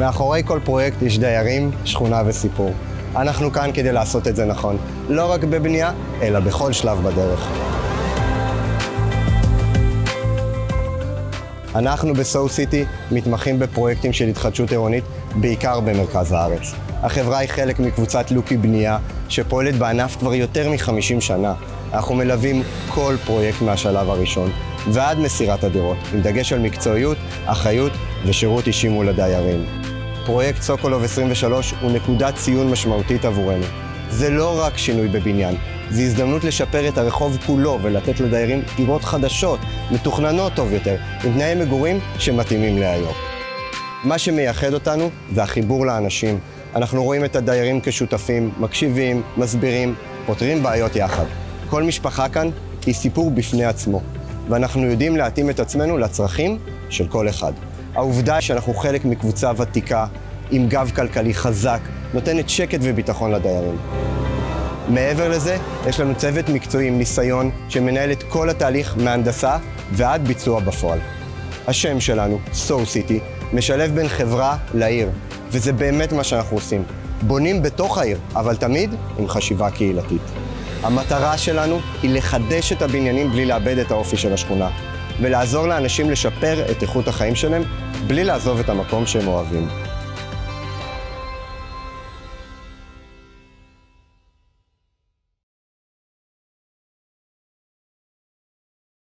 מאחורי כל פרויקט יש דיירים, שכונה וסיפור. אנחנו כאן כדי לעשות את זה נכון, לא רק בבנייה, אלא בכל שלב בדרך. אנחנו ב-SoCity מתמחים בפרויקטים של התחדשות עירונית, בעיקר במרכז הארץ. החברה היא חלק מקבוצת לוקי בנייה, שפועלת בענף כבר יותר מ-50 שנה. אנחנו מלווים כל פרויקט מהשלב הראשון, ועד מסירת הדירות, עם דגש על מקצועיות, אחריות ושירות אישי מול הדיירים. פרויקט סוקולוב 23 הוא נקודת ציון משמעותית עבורנו. זה לא רק שינוי בבניין, זו הזדמנות לשפר את הרחוב כולו ולתת לדיירים דירות חדשות, מתוכננות טוב יותר, עם תנאי מגורים שמתאימים להיום. מה שמייחד אותנו זה החיבור לאנשים. אנחנו רואים את הדיירים כשותפים, מקשיבים, מסבירים, פותרים בעיות יחד. כל משפחה כאן היא סיפור בפני עצמו, ואנחנו יודעים להתאים את עצמנו לצרכים של כל אחד. העובדה שאנחנו חלק מקבוצה ותיקה, עם גב כלכלי חזק, נותנת שקט וביטחון לדיירים. מעבר לזה, יש לנו צוות מקצועי עם ניסיון שמנהל את כל התהליך מהנדסה ועד ביצוע בפועל. השם שלנו, SoCity, משלב בין חברה לעיר, וזה באמת מה שאנחנו עושים. בונים בתוך העיר, אבל תמיד עם חשיבה קהילתית. המטרה שלנו היא לחדש את הבניינים בלי לאבד את האופי של השכונה, ולעזור לאנשים לשפר את איכות החיים שלהם בלי לעזוב את המקום שהם אוהבים.